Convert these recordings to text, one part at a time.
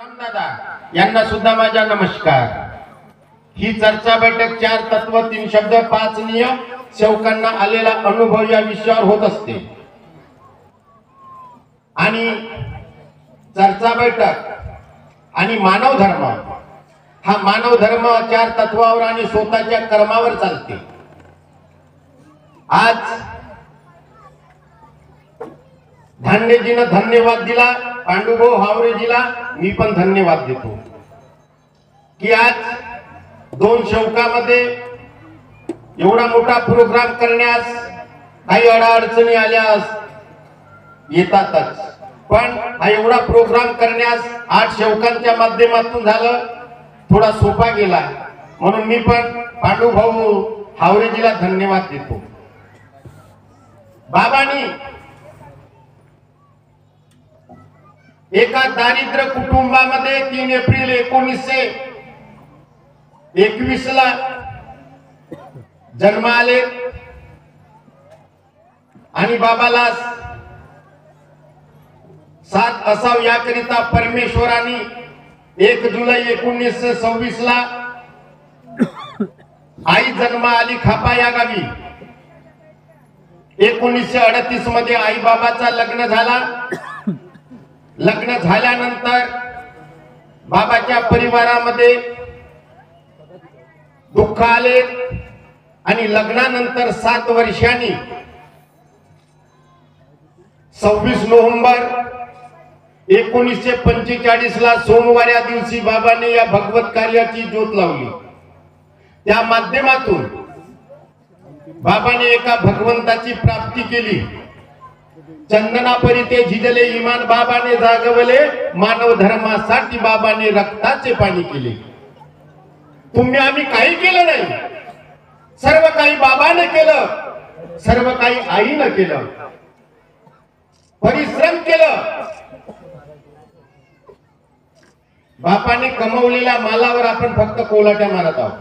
रामदादा यांना सुद्धा माझा नमस्कार। ही चर्चा बैठक 4 तत्व 3 शब्द 5 नियम सेवकांना आलेला अनुभव या विषयावर होत असते आणि चर्चा बैठक आणि मानव धर्म हा मानव धर्म 4 तत्वावर आणि स्वतःच्या कर्मावर चालते। आज धांडेजीने धन्यवाद दिला, पांडुभाऊ हावरेजीला मी पण धन्यवाद देतो की आज 2 शौकामध्ये एवढा मोठा प्रोग्राम करण्यास काही अडचणी आल्यास येतातच, पण हा एवढा प्रोग्राम करण्यास 8 शौकांच्या माध्यमातून झालं, थोडा सोपा गेला, म्हणून मी पण पांडुभाऊ हावरेजीला धन्यवाद देतो। बाबांनी एका दारिद्र्य कुटुंबामध्ये 3 एप्रिल 1921 ला जन्म आले आणि बाबाला 7 असाव याकरिता परमेश्वराने 1 जुलै 1926 ला आई जन्म आली खापा या गावी। 1938 मध्ये आई बाबाचा लग्न झाला। लग्न झाल्यानंतर बाबाच्या परिवारामध्ये दुःख आले आणि लग्नानंतर 7 वर्षांनी 26 नोव्हेंबर 1945 ला सोमवार दिवशी बाबांनी या भगवत कार्याची ज्योत लावली। त्या माध्यमातून बाबाने एका भगवंताची प्राप्ती केली। चंदनापरी ते झिजले इमान बाबाने जागवले, मानव धर्मासाठी बाबाने रक्ताचे पाणी केले। तुम्ही आम्ही काही केलं नाही, सर्व काही बाबाने केलं, सर्व काही आईने केलं, परिश्रम केलं। बापाने कमवलेल्या मालावर आपण फक्त कोलाट्या मारत आहोत,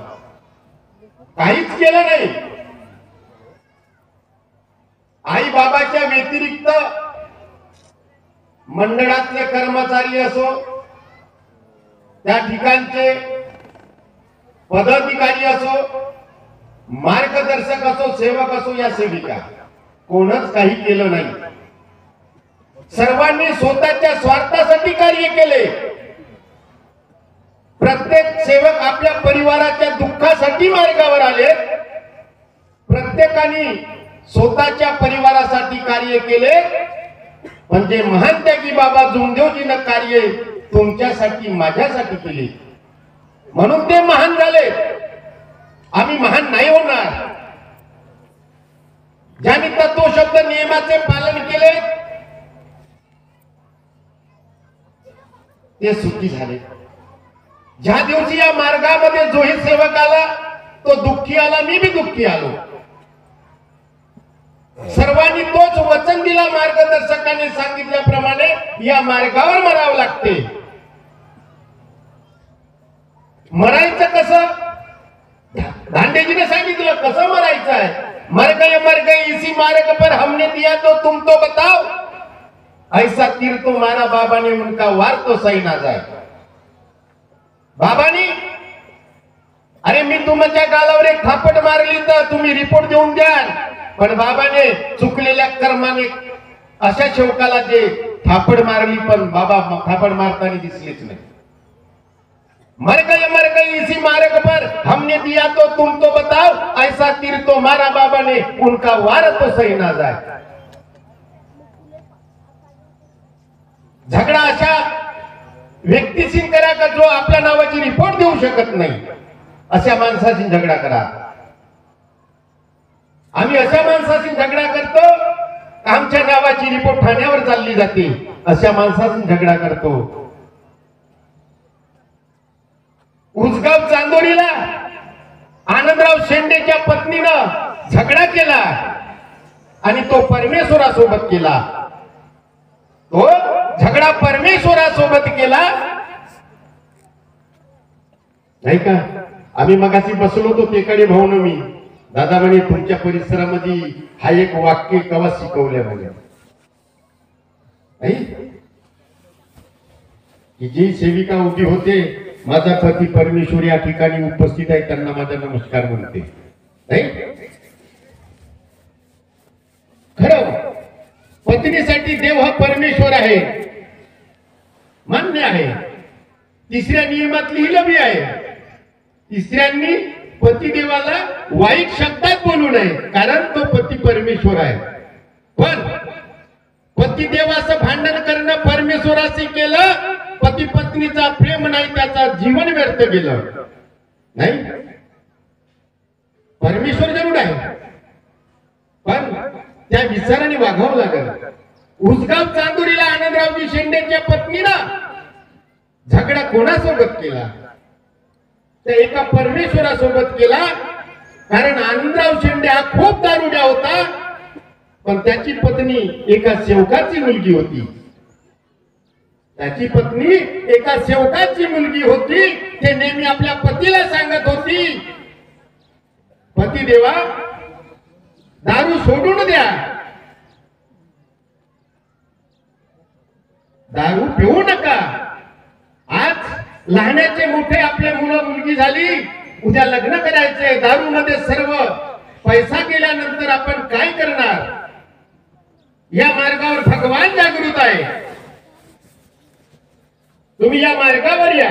काहीच केलं नाही। आई बाबाच्या व्यतिरिक्त मंडळातले कर्मचारी असो, त्या ठिकाणचे पदाधिकारी असो, मार्गदर्शक असो, सेवक असो या सेविका, कोणच काही केलं नाही। सर्वांनी स्वतःच्या स्वार्थासाठी कार्य केले। प्रत्येक सेवक आपल्या परिवाराच्या दुःखासाठी मार्गावर आले। प्रत्येकाने स्वतःच्या परिवारासाठी कार्य केले, म्हणजे महान त्यागी बाबा जुमदेवजीने कार्य तुमच्यासाठी माझ्यासाठी केले, म्हणून ते महान झाले। आम्ही महान नाही होणार। ज्यांनी तत्व शब्द नियमाचे पालन केले ते सुखी झाले। ज्या दिवशी या मार्गामध्ये जोही सेवक आला तो दुःखी आला, मी भी दुःखी आलो। सर्वांनी तोच वचन दिला, मार्गदर्शकांनी सांगितल्याप्रमाणे या मार्गावर मरावं लागते। मरायचं कसं? धांडेजीने सांगितलं कसं मरायचं आहे। मर गए इसी मार्ग पर हमने दिया तो तुम तो बताओ, ऐसा तीर तो मारा बाबा ने उनका वार तो सही ना जाए। बाबानी अरे मी तुमच्या गालावर एक थापट मारली तर तुम्ही रिपोर्ट देऊन द्या, पण बाबाने चुकलेल्या कर्माने अशा शौकाला जे थापड मारली, पण बाबा थापड मारताना दिसलेच नाही। मर गए इसी मार्ग पर हमने दिया तो तुम तो बताओ, ऐसा तीर तो मारा बाबा ने उनका वार तो सही ना जाए। झगडा अशा व्यक्तीशी करा का जो आपल्या नावाची रिपोर्ट देऊ शकत नाही, अशा माणसाशी झगडा करा। आम्ही अशा माणसाशी झगडा करतो, आमच्या नावाची रिपोर्ट ठाण्यावर चालली जाते, अशा माणसाशी झगडा करतो। उसगाव चांदोरीला आनंदराव शेंडेच्या पत्नीनं झगडा केला आणि तो परमेश्वरासोबत केला। तो झगडा परमेश्वरासोबत केला नाही का? आम्ही मगाशी बसलो होतो टेकाडे भाऊन मी, दादा म्हणे तुमच्या परिसरामध्ये हा एक वाक्य कवा शिकवले म्हणे, की जी सेविका उभी होते, माझा पती परमेश्वर या ठिकाणी उपस्थित आहे, त्यांना माझा नमस्कार म्हणते. नाही खरं पत्नीसाठी देव हा परमेश्वर आहे, मान्य आहे. तिसऱ्या नियमात लिहिलं बी आहे, तिसऱ्यांनी पतिदेवाला वाईट शब्दात बोलू नये, कारण तो पती परमेश्वर आहे. पण पतिदेवाचं भांडण करणं परमेश्वराशी केलं, पती पत्नीचा प्रेम नाही, त्याचा जीवन व्यर्थ गेलं. नाही परमेश्वर जरूर आहे, पण त्या विचाराने वागावं लागेल. उसगाव चांदोरीला आनंदरावजी शेंडेच्या पत्नीला झगडा कोणासोबत केला? त्या एका परमेश्वरासोबत केला. कारण आनंदराव शेंडे हा खूप दारुड्या होता, पण त्याची पत्नी एका सेवकाची मुलगी होती. त्याची पत्नी एका सेवकाची मुलगी होती. ते नेहमी आपल्या पतीला सांगत होती, पती देवा दारू सोडून द्या, दारू पिऊ नका. आज लहानाचे मोठे आपले मुलं मुलगी झाली, उद्या लग्न करायचे, दारू मध्ये सर्व पैसा गेल्यानंतर आपण काय करणार? या मार्गावर भगवान जागृत आहे. तुम्ही या मार्गावर या.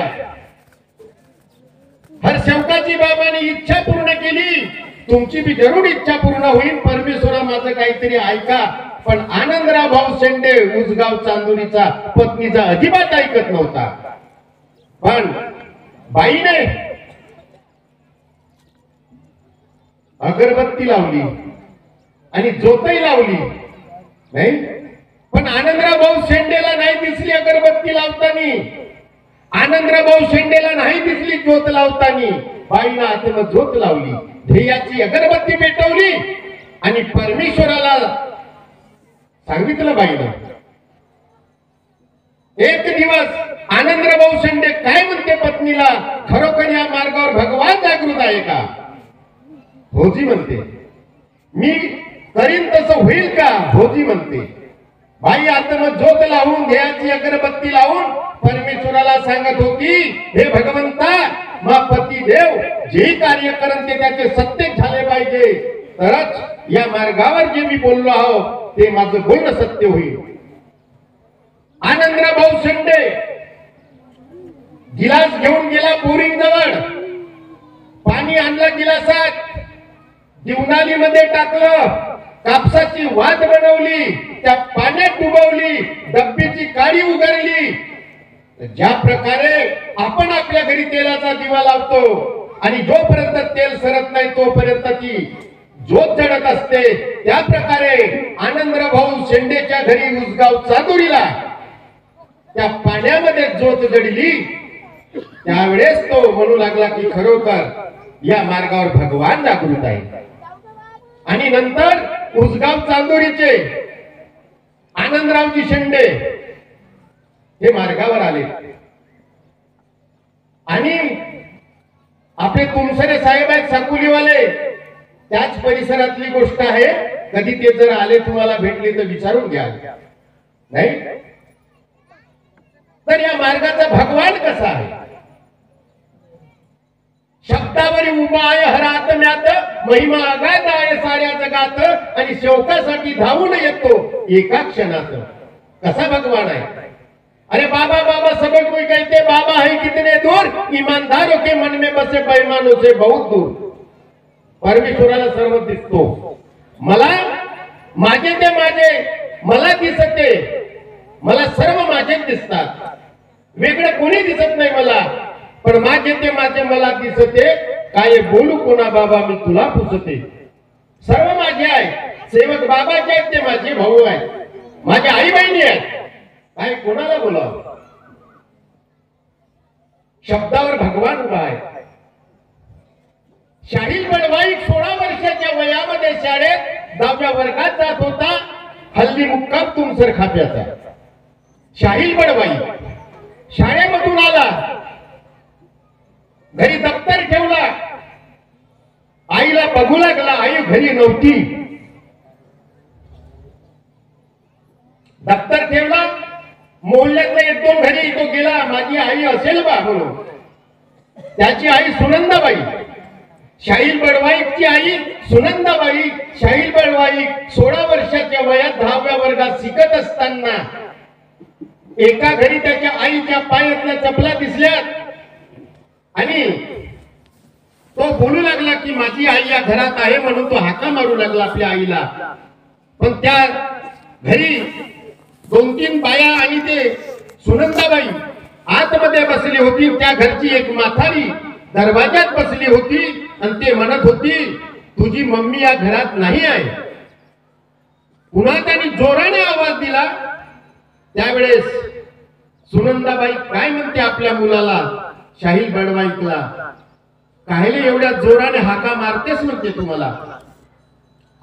हर सेवकाची बाबाने इच्छा पूर्ण केली, तुमची बी जरूर इच्छा पूर्ण होईल. परमेश्वरा माझं काहीतरी ऐका. पण आनंदराव भाऊ शेंडे उसगाव चांदोरीचा पत्नीचा अजिबात ऐकत नव्हता. पण बाईने अगरबत्ती लावली आणि ज्योतही लावली, नाही पण आनंदराव भाऊ शेंडेला नाही दिसली अगरबत्ती लावतानी. आनंदराव भाऊ शेंडेला नाही दिसली ज्योत लावतानी. बाईनं आतनं ज्योत लावली, ध्येयाची अगरबत्ती पेटवली आणि परमेश्वराला सांगितलं. बाईनं एक दिवस आनंदराव भाऊ शेंडे काय म्हणते पत्नीला, खरोखर या मार्गावर भगवान जागृत आहे का? होजी म्हणते. मी करीन तसं होईल का? होजी म्हणते. बाई आत्म ज्योत लावून, ध्येयाची अगरबत्ती लावून परमेश्वराला सांगत होती, हे भगवंता, मा पती देव जे कार्य करन ते त्याचे सत्य झाले पाहिजे, तरच या मार्गावर जे मी बोललो आहो ते माझं बोलणं सत्य होईल. आनंदराव भाऊ शेंडे गिलास घेऊन गेला बोरिंग जवळ, पाणी आणलं गिलासात, दिवनाली मध्ये टाकलं, कापसाची वात बनवली, त्या पाण्यात डुबवली, डब्बीची काडी उघडली. ज्या प्रकारे आपण आपल्या घरी तेलाचा दिवा लावतो आणि जोपर्यंत तेल सरत नाही तोपर्यंत ती ज्योत जळत असते, त्या प्रकारे आनंदराव भाऊ शेंडेच्या घरी उसगाव चांदोरीला त्या पाण्यामध्ये ज्योत जळली. त्यावेळेस तो म्हणू लागला की खरोखर या मार्गावर भगवान जागृत आहे. आणि नंतर उसगाव चांदोरीचे आनंदरावजी शेंडे हे मार्गावर आले आणि आपले तुमसरे साहेब आहेत साकुलीवाले, त्याच परिसरातली गोष्ट आहे. कधी ते जर आले तुम्हाला भेटले तर विचारून घ्या. नाही तर या मार्गाचा भगवान कसा आहे? शब्दावरी उभा आहे हर आत्म्यात, महिमा अगाध आहे साऱ्या जगात, आणि सेवकासाठी धावून येतो एका क्षणात. कसा भगवान आहे? अरे बाबा बाबा सब कोई कहते, बाबा है कितने दूर, ईमानदारों के मन में बसे बेईमानों से बहुत दूर. परमेश्वराला सर्व दिसतो. मला माझे ते माझे मला दिसते, मला सर्व माझे दिसतात, वेगळं कोणी दिसत नाही मला. पण माझे ते माझे मला दिसते, काय बोलू कोणा बाबा मी तुला पुसते. सर्व माझे आहे, सेवक बाबाचे आहेत, ते माझे भाऊ आहेत, माझ्या आई बहिणी आहेत. काय कोणाला बोलावं? शब्दावर भगवान उभा आहे. शाहील बडवाई 16 वर्षाच्या वयामध्ये शाळेत 10व्या वर्गात जात होता. हल्ली मुक्काम तुमसर खाप्याचा. शाहील बडवाई शाळेमधून आला, घरी दप्तर ठेवला, आईला बघू लागला, आई घरी नव्हती. दप्तर ठेवला, मोहल्ल्यातल्या 1-2 घरी तो गेला, माझ्या असेल बा म्हणून. त्याची आई सुनंदाबाई, शाहीर बडवाईकची आई सुनंदाबाई शाहीर बडवाईक 16 वर्षाच्या वयात 10व्या वर्गात शिकत असताना एका घरी त्याच्या आईच्या पायातल्या चपला दिसल्यात आणि तो बोलू लागला की माझी आई या घरात आहे म्हणून तो हाका मारू लागला आपल्या आईला. पण त्या घरी 2-3 बाया आणि ते सुनंदाबाई आतमध्ये बसली होती. त्या घरची एक म्हातारी दरवाजात बसली होती आणि ते म्हणत होती तुझी मम्मी या घरात नाही आहे. पुन्हा त्यांनी जोराने आवाज दिला. त्यावेळेस सुनंदाबाई काय म्हणते आपल्या मुलाला शाहीर बडवाईकला, काहिले एवढ्या जोराने हाका मारतेस म्हणते तुम्हाला.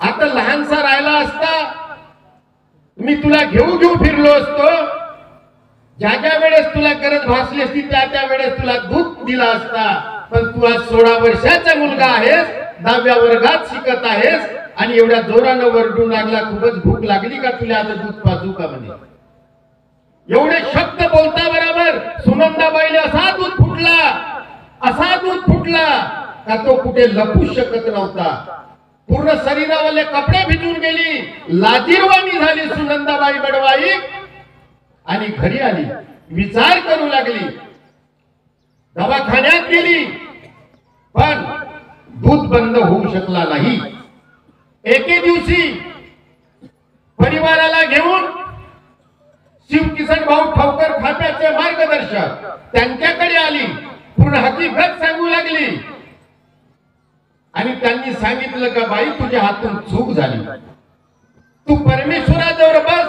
आता लहानसा राहिला असता मी तुला घेऊ फिरलो असतो. ज्या वेळेस तुला गरज भासली असती त्या वेळेस तुला दूध दिला असता. पण तू आज 16 वर्षाचा मुलगा आहेस, 10व्या वर्गात शिकत आहेस आणि एवढ्या जोरानं वरडू लागला. खूपच भूक लागली का तुला, आता दूध पाजू का म्हणे. एवढे शब्द बोलता बरोबर सुनंदाबाईला असा दूध फुटला का तो कुठे लपू शकत नव्हता. पूर्ण शरीरावाले कपडे भिजून गेली, लाजिरवाणी झाली सुनंदाबाई बडवाईक आणि घरी आली. विचार करू लागली, दवाखान्यात गेली पण दूध बंद होऊ शकला नाही. एके दिवशी परिवाराला घेऊन शिवकिसन भाऊ ठावकर खात्याचे मार्गदर्शक त्यांच्याकडे आली. पूर्ण हकीकत सांगू लागली आणि त्यांनी सांगितलं का बाई तुझ्या हातून चूक झाली, तू परमेश्वराजवळ बस,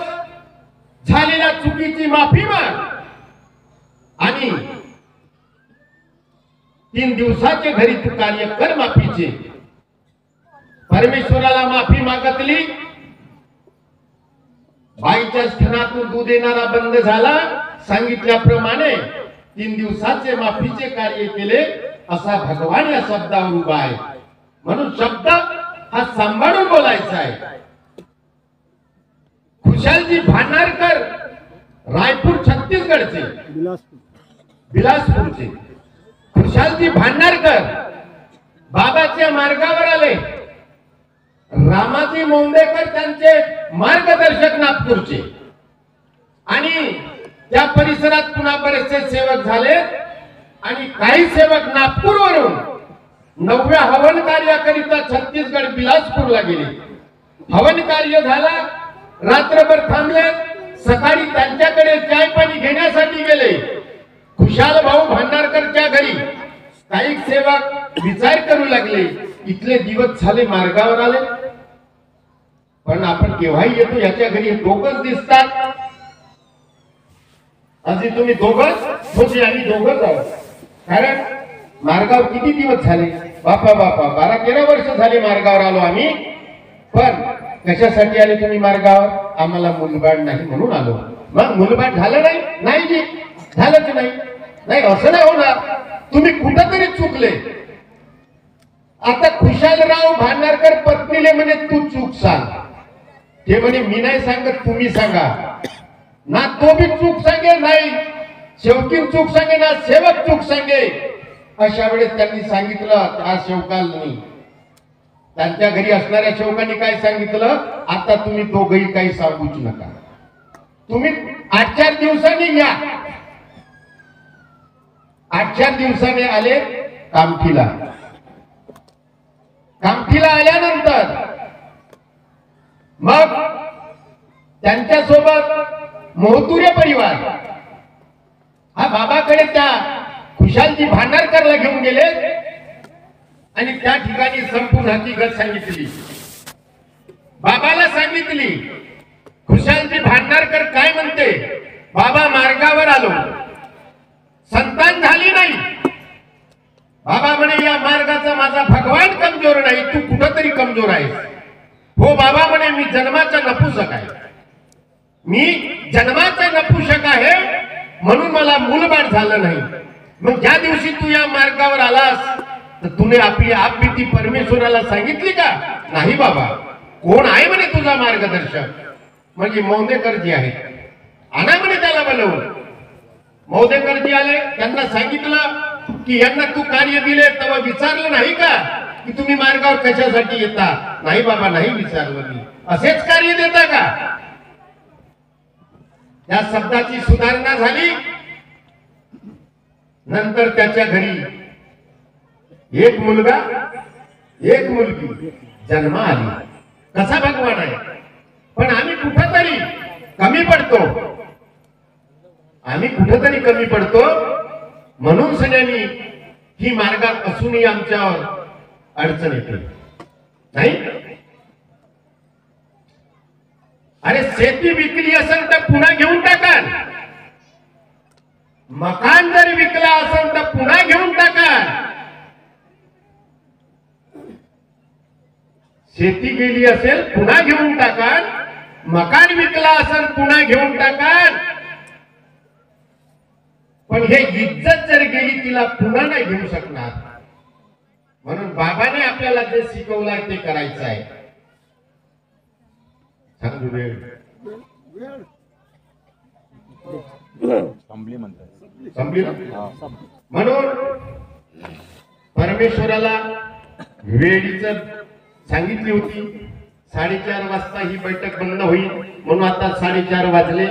झालेल्या चुकीची माफी माग आणि 3 दिवसाचे घरी तू कार्य कर माफीचे. परमेश्वराला माफी मागितली. बाईच्या स्तनातून दूध येणारा बंद झाला. सांगितल्याप्रमाणे 3 दिवसाचे माफीचे कार्य केले. असा भगवान या शब्दावर उभा आहे. म्हणून शब्द हा सांभाळून बोलायचा आहे. खुशालजी भांडारकर रायपूर छत्तीसगडचे, बिलासपूरचे. खुशालजी भांडारकर बाबाच्या मार्गावर आले. रामाजी मोंदेकर त्यांचे मार्गदर्शक नागपूरचे आणि त्या परिसरात पुन्हा बरेचसे सेवक झाले आणि काही सेवक नागपूरवरून 9व्या हवन कार्याकरिता छत्तीसगड बिलासपूरला गेले. हवन कार्य झाला, रात्रभर थांबले. सकाळी त्यांच्याकडे चाय पाणी घेण्यासाठी गेले. खुशाल भाऊ भांडारकरच्या घरी काही सेवक विचार करू लागले, इथले दिवस झाले मार्गावर आले पण आपण केव्हाही येतो याच्या घरी दोघच दिसतात. असे तुम्ही दोघच होते आणि दोघच आहोत. कारण मार्गावर किती दिवस झाले बापा 12-13 वर्ष झाले मार्गावर आलो आम्ही. पण कशासाठी आले तुम्ही मार्गावर? आम्हाला मुलबाड नाही म्हणून आलो. मग मुलबाड झालं नाही? नाही जी, झालंच नाही. नाही असं नाही होणार, तुम्ही कुठंतरी चुकले. आता खुशालराव भांडारकर पत्नीले म्हणे तू चूक सांग. ते म्हणे मी नाही सांगत, तुम्ही सांगा ना. तो बी चूक सांगे नाही, शेवटी चूक सांगे ना, सेवक चूक सांगे. अशा वेळेस त्यांनी सांगितलं त्या सेवकांनी, त्यांच्या घरी असणाऱ्या सेवकांनी काय सांगितलं, आता तुम्ही दोघही काही सांगूच नका, तुम्ही 8-4 दिवसांनी या. 8-4 दिवसाने आले कामठीला. कामठीला आल्यानंतर मग त्यांच्यासोबत मोहतुरे परिवार हा बाबाकडे त्या खुशालजी भांडारकरला घेऊन गेले आणि त्या ठिकाणी संपूर्ण हकीकत सांगितली. बाबाला सांगितली. खुशालजी भांडारकर काय म्हणते, बाबा मार्गावर आलो, संतान झाली नाही. बाबा म्हणे या मार्गाचा माझा भगवान कमजोर नाही, तू कुठंतरी कमजोर आहेस. हो बाबा म्हणे मी जन्माचा नपुसक आहे, मी जन्माचा नपुसक आहे म्हणून मला मूलबाळ झालं नाही. मग ज्या दिवशी तू या मार्गावर आलास तर तुने आपली आपबीती परमेश्वराला सांगितली का? नाही बाबा. कोण आहे म्हणे तुझा मार्गदर्शक? म्हणजे मोंदेकरजी आहे. आणा म्हणे त्याला बोलवून. महोदयकरजी आले, त्यांना सांगितलं की यांना तू कार्य दिले, तेव्हा विचारलं नाही का की तुम्ही मार्गावर कशासाठी येता? नाही बाबा, नाही विचारलं मी. असेच कार्य देता का? या शब्दाची सुधारणा झाली. नंतर त्याच्या घरी एक मुलगा एक मुलगी जन्म आली. कसा भगवान आहे? पण आम्ही कुठेतरी कमी पडतो, म्हणून सगळ्यांनी ही मार्गात असूनही आमच्यावर अडचण येते. नाही, अरे शेती विकली असेल तर पुन्हा घेऊन टाका. मकान जर विकला असेल तर पुन्हा घेऊन टाका. शेती गेली असेल पुन्हा घेऊन टाका. मकान विकला असेल पुन्हा घेऊन टाका. पण हे इज्जत जर गेली तिला पुन्हा नाही घेऊ शकणार. म्हणून बाबाने आपल्याला जे शिकवलं ते करायचं आहे. सांगू वेळ संपली. म्हणून परमेश्वराला वेळीच सांगितली होती 4:30 वाजता ही बैठक बंद होईल, म्हणून आता 4:30 वाजले.